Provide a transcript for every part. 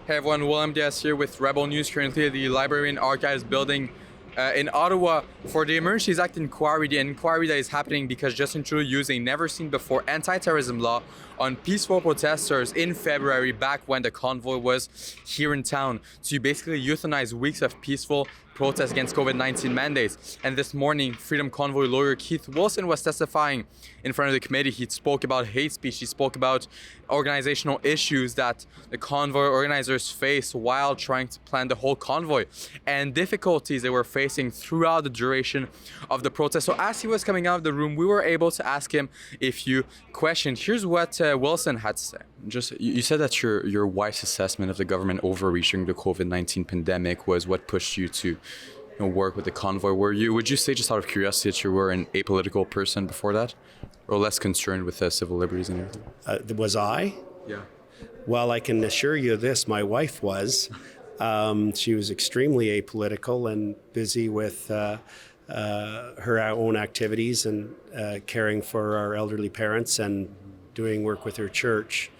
Hey everyone, William Diaz here with Rebel News, currently at the Library and Archives building in Ottawa for the Emergencies Act inquiry. The inquiry that is happening because Justin Trudeau used a never-seen-before anti-terrorism law on peaceful protesters in February, back when the convoy was here in town, to basically euthanize weeks of peaceful protests against COVID-19 mandates. And this morning, Freedom Convoy lawyer Keith Wilson was testifying in front of the committee. He spoke about hate speech. He spoke about organizational issues that the convoy organizers faced while trying to plan the whole convoy and difficulties they were facing throughout the duration of the protest. So as he was coming out of the room, we were able to ask him a few questions. Here's what Wilson had to say. You said that your wife's assessment of the government overreach during the COVID-19 pandemic was what pushed you to work with the convoy. Would you say, just out of curiosity, that you were an apolitical person before that, or less concerned with civil liberties and everything? Was I? Yeah. Well, I can assure you this, my wife was. She was extremely apolitical and busy with her own activities and caring for our elderly parents and doing work with her church.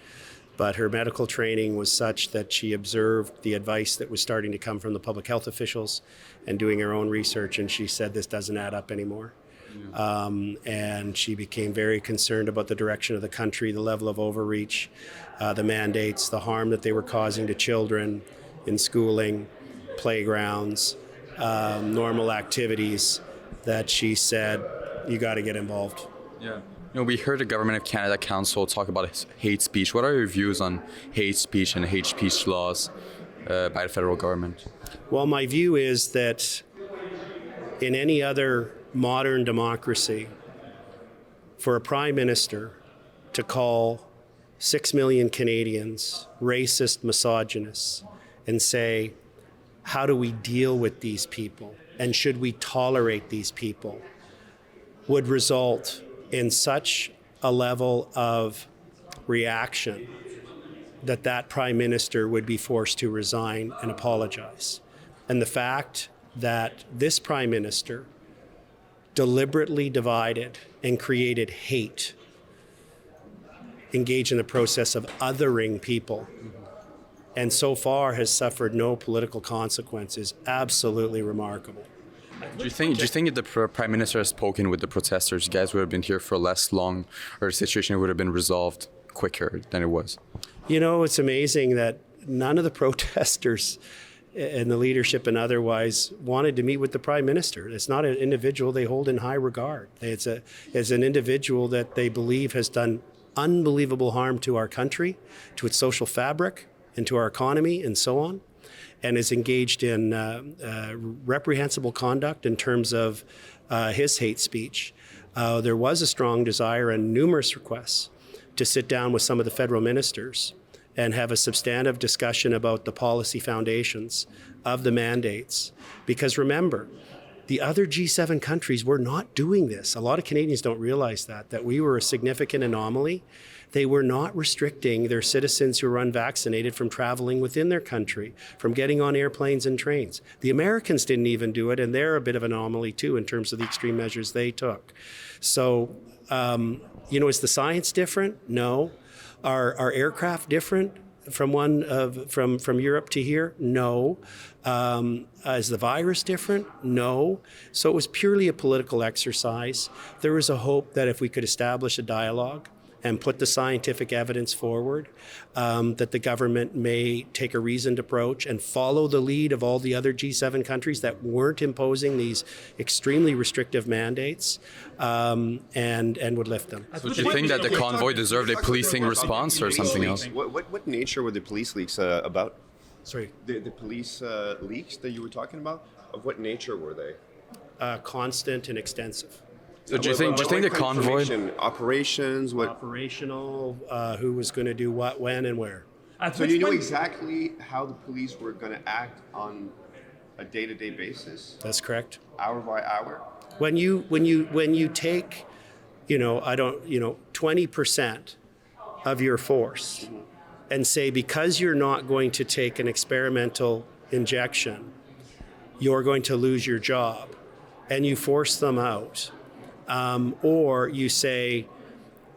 But her medical training was such that she observed the advice that was starting to come from the public health officials and doing her own research, and she said this doesn't add up anymore. Yeah. And she became very concerned about the direction of the country, the level of overreach, the mandates, the harm that they were causing to children in schooling, playgrounds, normal activities, that she said, you got to get involved. Yeah. We heard the Government of Canada Council talk about hate speech. What are your views on hate speech and hate speech laws by the federal government? Well, my view is that in any other modern democracy, for a prime minister to call 6 million Canadians racist, misogynists, and say, how do we deal with these people? And should we tolerate these people? Would result in such a level of reaction that prime minister would be forced to resign and apologize. And the fact that this prime minister deliberately divided and created hate, engaged in the process of othering people, and so far has suffered no political consequences, absolutely remarkable. Do you think if the Prime Minister has spoken with the protesters, you guys would have been here for less long, or the situation would have been resolved quicker than it was? It's amazing that none of the protesters and the leadership and otherwise wanted to meet with the Prime Minister. It's not an individual they hold in high regard. It's an individual that they believe has done unbelievable harm to our country, to its social fabric, and to our economy, and so on, and is engaged in reprehensible conduct in terms of his hate speech. There was a strong desire and numerous requests to sit down with some of the federal ministers and have a substantive discussion about the policy foundations of the mandates. Because remember, the other G7 countries were not doing this. A lot of Canadians don't realize that we were a significant anomaly. They were not restricting their citizens who were unvaccinated from traveling within their country, from getting on airplanes and trains. The Americans didn't even do it, and they're a bit of an anomaly too in terms of the extreme measures they took. So, is the science different? No. Are aircraft different from Europe to here? No. Is the virus different? No. So it was purely a political exercise. There was a hope that if we could establish a dialogue and put the scientific evidence forward, that the government may take a reasoned approach and follow the lead of all the other G7 countries that weren't imposing these extremely restrictive mandates, and would lift them. So do you think that the convoy deserved a policing response or something else? What nature were the police leaks about? Sorry? The police leaks that you were talking about, of what nature were they? Constant and extensive. So do you think the convoy... Operations, what? Operational, who was going to do what, when, and where. So you know exactly how the police were going to act on a day-to-day basis? That's correct. Hour by hour? When you take, 20% of your force and say, because you're not going to take an experimental injection, you're going to lose your job, and you force them out. Or you say,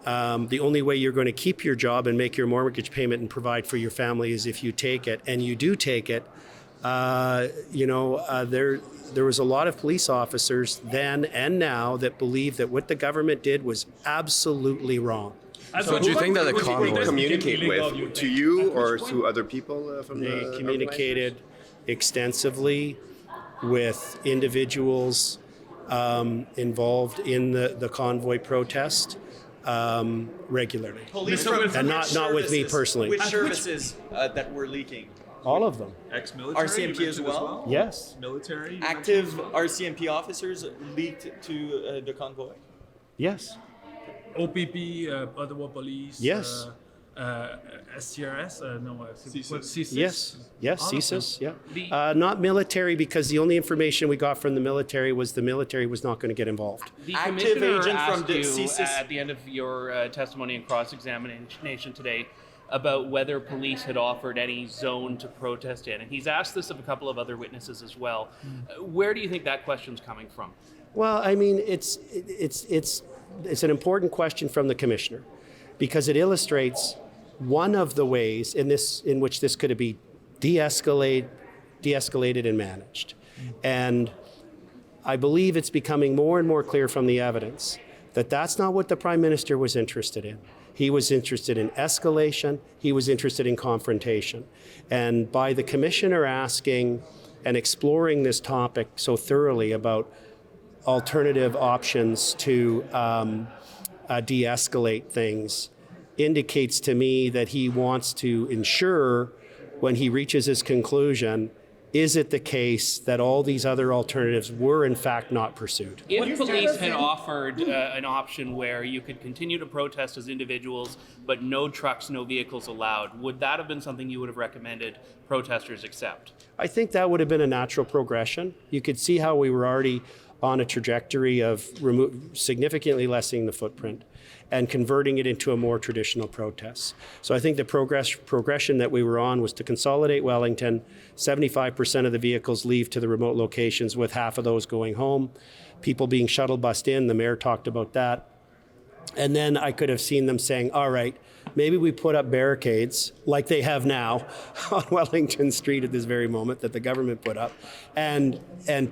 The only way you're going to keep your job and make your mortgage payment and provide for your family is if you take it, and you do take it. There was a lot of police officers then and now that believe that what the government did was absolutely wrong. So do you think that the convoy Communicate with to you or to other people from They the communicated extensively with individuals involved in the convoy protest regularly. And not with me personally. Which services that were leaking? All of them. Ex-military, RCMP as well? Yes. Military. Active RCMP officers leaked to the convoy? Yes. OPP, Ottawa Police. Yes. SCRS, CSIS. Yes. Yes. All of CSIS. them. Yeah. Not military, because the only information we got from the military was not going to get involved. The Active commissioner agent from asked you CSIS. at the end of your testimony and cross-examination today about whether police had offered any zone to protest in, and he's asked this of a couple of other witnesses as well. Where do you think that question's coming from? Well, I mean, it's an important question from the commissioner, because it illustrates one of the ways in which this could be de-escalated and managed. And I believe it's becoming more and more clear from the evidence that that's not what the Prime Minister was interested in. He was interested in escalation. He was interested in confrontation. And by the commissioner asking and exploring this topic so thoroughly about alternative options to de-escalate things, indicates to me that he wants to ensure, when he reaches his conclusion, is it the case that all these other alternatives were in fact not pursued? If police had offered an option where you could continue to protest as individuals, but no trucks, no vehicles allowed, would that have been something you would have recommended protesters accept? I think that would have been a natural progression. You could see how we were already on a trajectory of significantly lessening the footprint and converting it into a more traditional protest. So I think the progression that we were on was to consolidate Wellington. 75% of the vehicles leave to the remote locations, with half of those going home. People being shuttle bussed in, the mayor talked about that. And then I could have seen them saying, all right, maybe we put up barricades like they have now on Wellington Street at this very moment that the government put up, and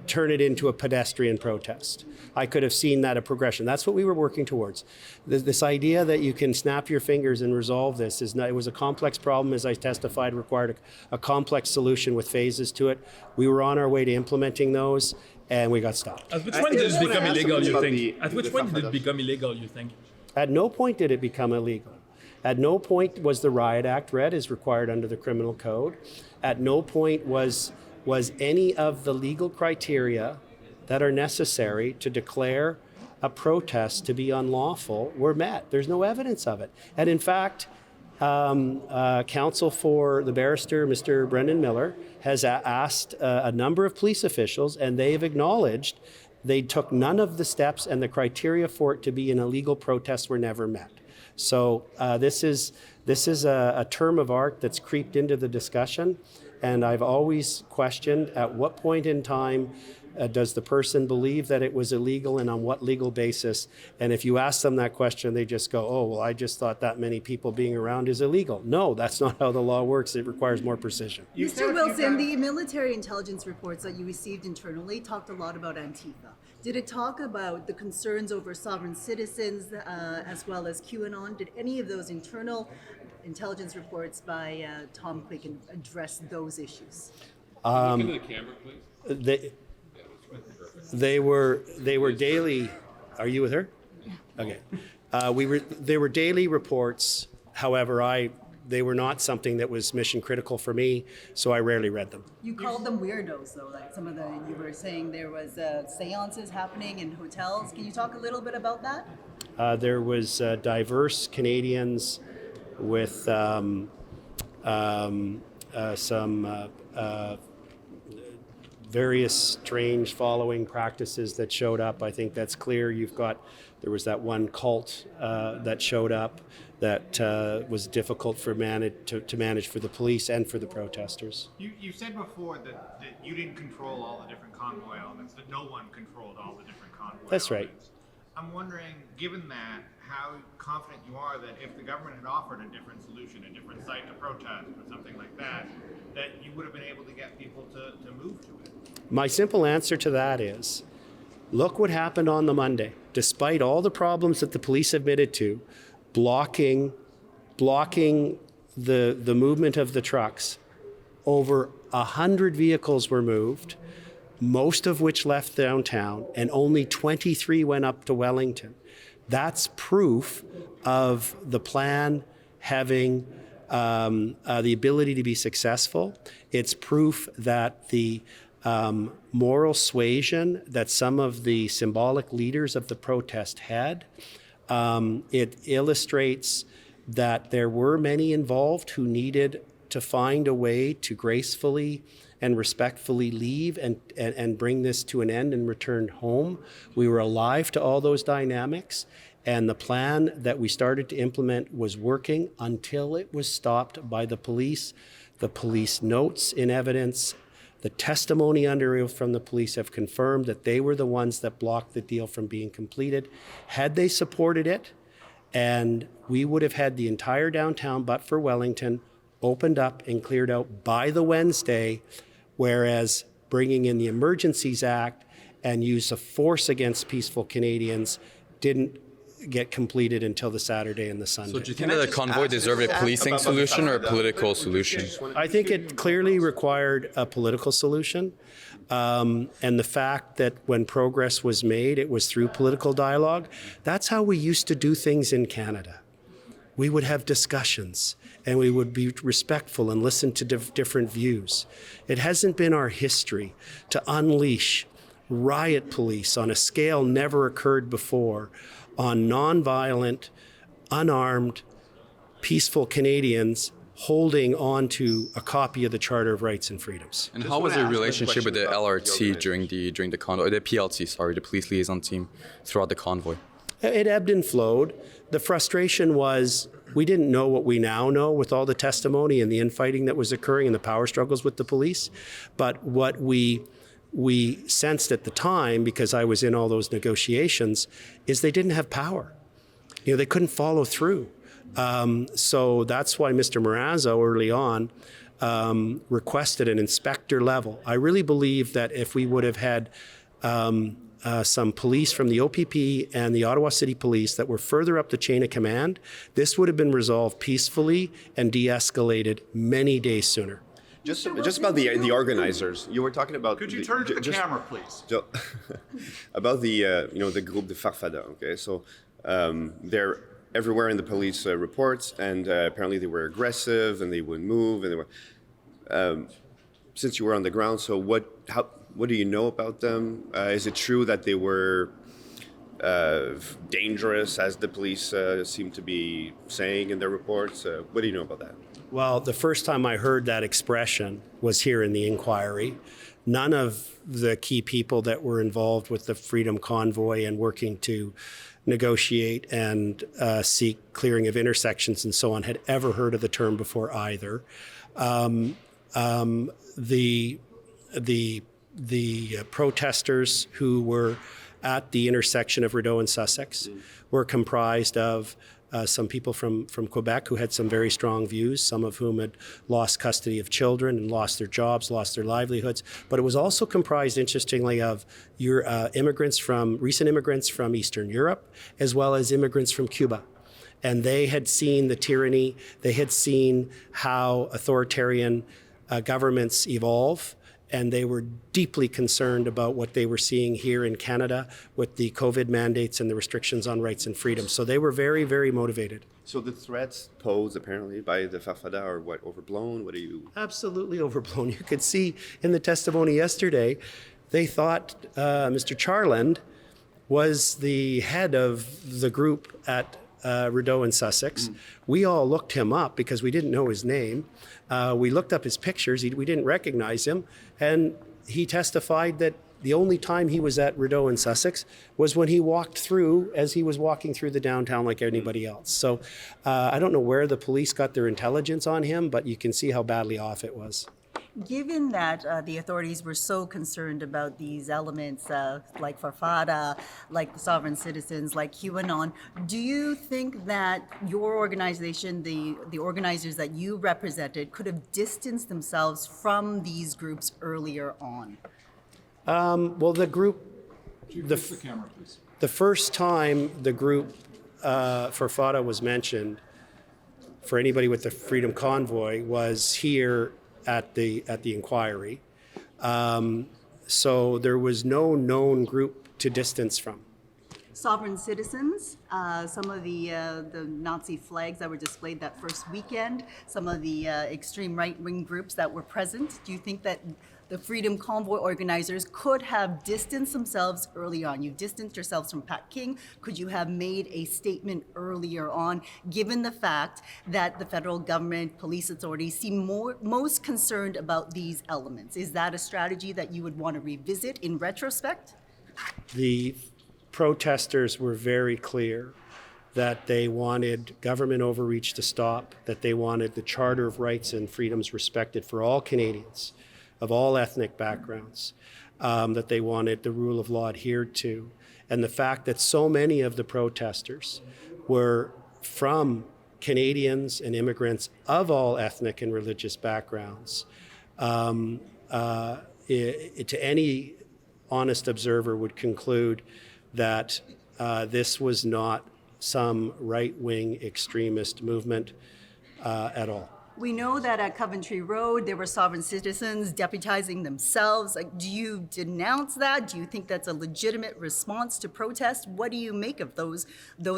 turn it into a pedestrian protest. I could have seen that a progression. That's what we were working towards. This idea that you can snap your fingers and resolve this it was a complex problem, as I testified, required a complex solution with phases to it. We were on our way to implementing those, and we got stopped. At which point did it become illegal, you think? At which point did it become illegal, you think? At no point did it become illegal. At no point was the Riot Act read as required under the Criminal Code. At no point was any of the legal criteria that are necessary to declare a protest to be unlawful were met. There's no evidence of it. And in fact, counsel for the barrister, Mr. Brendan Miller, has asked a number of police officials, and they have acknowledged they took none of the steps, and the criteria for it to be an illegal protest were never met. So this is a term of art that's creeped into the discussion, and I've always questioned at what point in time does the person believe that it was illegal, and on what legal basis? And if you ask them that question, they just go, oh, well, I just thought that many people being around is illegal. No, that's not how the law works. It requires more precision. Mr. Wilson, the military intelligence reports that you received internally talked a lot about Antifa. Did it talk about the concerns over sovereign citizens as well as QAnon? Did any of those internal intelligence reports by Tom Quicken address those issues? Can you look into the camera, please? They were daily. Are you with her? Okay. They were daily reports. However, they were not something that was mission critical for me, so I rarely read them. You called them weirdos, though. Like you were saying there was seances happening in hotels. Can you talk a little bit about that? There was diverse Canadians with some various strange following practices that showed up. I think that's clear. There was that one cult that showed up that was difficult to manage for the police and for the protesters. You said before that you didn't control all the different convoy elements, that no one controlled all the different convoy That's elements. I'm wondering, given that, how confident you are that if the government had offered a different solution, a different site to protest or something like that, that you would have been able to get people to move to it? My simple answer to that is, look what happened on the Monday. Despite all the problems that the police admitted to, blocking the movement of the trucks, over 100 vehicles were moved, most of which left downtown, and only 23 went up to Wellington. That's proof of the plan having the ability to be successful. It's proof that the moral suasion that some of the symbolic leaders of the protest had. It illustrates that there were many involved who needed to find a way to gracefully and respectfully leave and bring this to an end and return home. We were alive to all those dynamics, and the plan that we started to implement was working until it was stopped by the police. The police notes in evidence, the testimony under oath from the police have confirmed that they were the ones that blocked the deal from being completed. Had they supported it, and we would have had the entire downtown, but for Wellington, opened up and cleared out by the Wednesday, whereas bringing in the Emergencies Act and use of force against peaceful Canadians didn't get completed until the Saturday and the Sunday. So do you think that the convoy deserved a policing solution or a political solution? I think it clearly required a political solution. And the fact that when progress was made, it was through political dialogue. That's how we used to do things in Canada. We would have discussions and we would be respectful and listen to different views. It hasn't been our history to unleash riot police on a scale never occurred before on nonviolent, unarmed, peaceful Canadians holding on to a copy of the Charter of Rights and Freedoms. And how was your relationship with the LRT during the convoy, the PLT, sorry, the police liaison team throughout the convoy? It ebbed and flowed. The frustration was we didn't know what we now know with all the testimony and the infighting that was occurring and the power struggles with the police. But what we sensed at the time, because I was in all those negotiations, is they didn't have power. They couldn't follow through. So that's why Mr. Marazzo early on requested an inspector level. I really believe that if we would have had some police from the OPP and the Ottawa City Police that were further up the chain of command, this would have been resolved peacefully and de-escalated many days sooner. Just about the organizers, you were talking about. Could you turn to the camera, please? About the group de Farfada. Okay, so they're everywhere in the police reports, and apparently they were aggressive and they would move, and they were. Since you were on the ground, so what do you know about them? Is it true that they were dangerous, as the police seem to be saying in their reports? What do you know about that? Well, the first time I heard that expression was here in the inquiry. None of the key people that were involved with the Freedom Convoy and working to negotiate and seek clearing of intersections and so on had ever heard of the term before either. The protesters who were at the intersection of Rideau and Sussex were comprised of some people from Quebec who had some very strong views, some of whom had lost custody of children and lost their jobs, lost their livelihoods. But it was also comprised, interestingly, of recent immigrants from Eastern Europe, as well as immigrants from Cuba. And they had seen the tyranny, they had seen how authoritarian governments evolve, and they were deeply concerned about what they were seeing here in Canada with the COVID mandates and the restrictions on rights and freedoms. So they were very, very motivated. So the threats posed apparently by the Farfada are what, overblown? What are you? Absolutely overblown. You could see in the testimony yesterday, they thought Mr. Charland was the head of the group at Rideau and Sussex. We all looked him up because we didn't know his name. We looked up his pictures. We didn't recognize him. And he testified that the only time he was at Rideau and Sussex was when he walked through, as he was walking through the downtown like anybody else. So I don't know where the police got their intelligence on him, but you can see how badly off it was. Given that the authorities were so concerned about these elements like Farfada, like the sovereign citizens, like QAnon, do you think that your organization, the organizers that you represented, could have distanced themselves from these groups earlier on? Well, the group, The camera, please. the first time the group Farfada was mentioned, for anybody with the Freedom Convoy, was here at the inquiry. So there was no known group to distance from. Sovereign citizens, some of the Nazi flags that were displayed that first weekend, some of the extreme right-wing groups that were present. Do you think that the Freedom Convoy organizers could have distanced themselves early on? You distanced yourselves from Pat King. Could you have made a statement earlier on, given the fact that the federal government, police authorities seem most concerned about these elements? Is that a strategy that you would want to revisit in retrospect? The protesters were very clear that they wanted government overreach to stop, that they wanted the Charter of Rights and Freedoms respected for all Canadians of all ethnic backgrounds, that they wanted the rule of law adhered to. And the fact that so many of the protesters were from Canadians and immigrants of all ethnic and religious backgrounds, to any honest observer would conclude that this was not some right-wing extremist movement at all. We know that at Coventry Road, there were sovereign citizens deputizing themselves. Like, do you denounce that? Do you think that's a legitimate response to protest? What do you make of those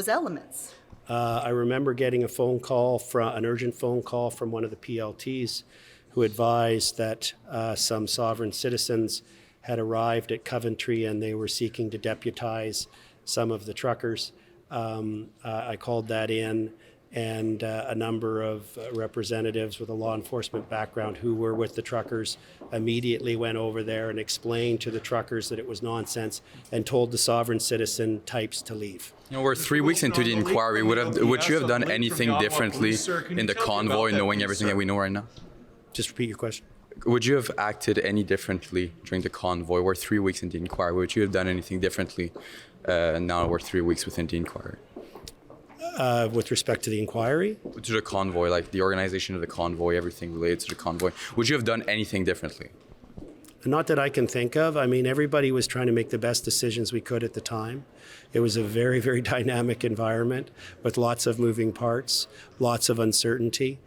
elements? I remember getting a phone call, an urgent phone call from one of the PLTs who advised that some sovereign citizens had arrived at Coventry and they were seeking to deputize some of the truckers. I called that in, and a number of representatives with a law enforcement background who were with the truckers immediately went over there and explained to the truckers that it was nonsense and told the sovereign citizen types to leave. You know, we're 3 weeks into the inquiry. Would you have done anything differently in the convoy, knowing everything that we know right now? Just repeat your question. Would you have acted any differently during the convoy? We're 3 weeks into the inquiry. Would you have done anything differently now we're 3 weeks within the inquiry? With respect to the inquiry? To the convoy, like the organization of the convoy, everything related to the convoy. Would you have done anything differently? Not that I can think of. I mean, everybody was trying to make the best decisions we could at the time. It was a very, very dynamic environment with lots of moving parts, lots of uncertainty.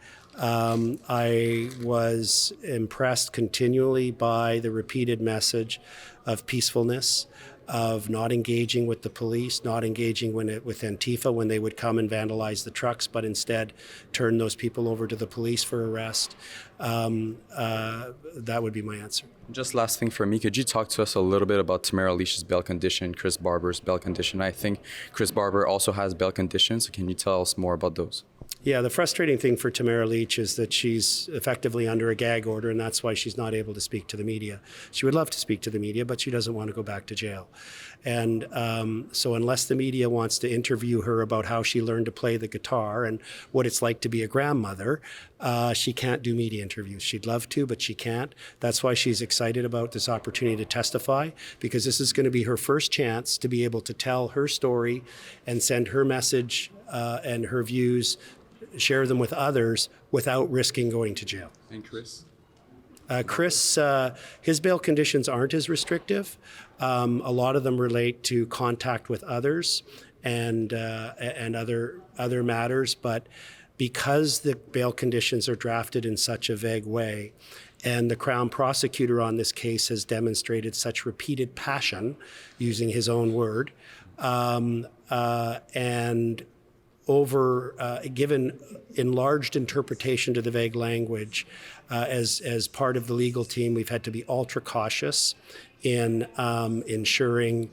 I was impressed continually by the repeated message of peacefulness, of not engaging with the police, not engaging with Antifa when they would come and vandalize the trucks, but instead turn those people over to the police for arrest. That would be my answer. Just last thing for me, could you talk to us a little bit about Tamara Lich's bail condition, Chris Barber's bail condition? I think Chris Barber also has bail conditions, so can you tell us more about those? Yeah, the frustrating thing for Tamara Lich is that she's effectively under a gag order, and that's why she's not able to speak to the media. She would love to speak to the media, but she doesn't want to go back to jail. And so unless the media wants to interview her about how she learned to play the guitar and what it's like to be a grandmother, she can't do media interviews. She'd love to, but she can't. That's why she's excited about this opportunity to testify, because this is going to be her first chance to be able to tell her story and send her message and her views, share them with others without risking going to jail. And Chris? Chris, his bail conditions aren't as restrictive. A lot of them relate to contact with others and other matters, but because the bail conditions are drafted in such a vague way, and the Crown prosecutor on this case has demonstrated such repeated passion, using his own word, and given enlarged interpretation to the vague language, as part of the legal team, we've had to be ultra cautious in ensuring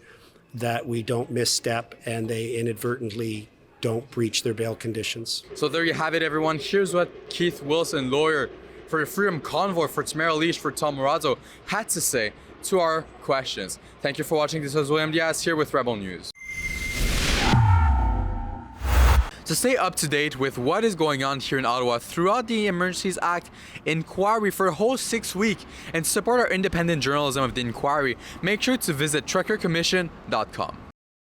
that we don't misstep and they inadvertently don't breach their bail conditions. So there you have it, everyone. Here's what Keith Wilson, lawyer for the Freedom Convoy, for Tamara Lich, for Tom Morazzo, had to say to our questions. Thank you for watching. This was William Diaz here with Rebel News. To stay up to date with what is going on here in Ottawa throughout the Emergencies Act inquiry for a whole 6 weeks and support our independent journalism of the inquiry, make sure to visit truckercommission.com.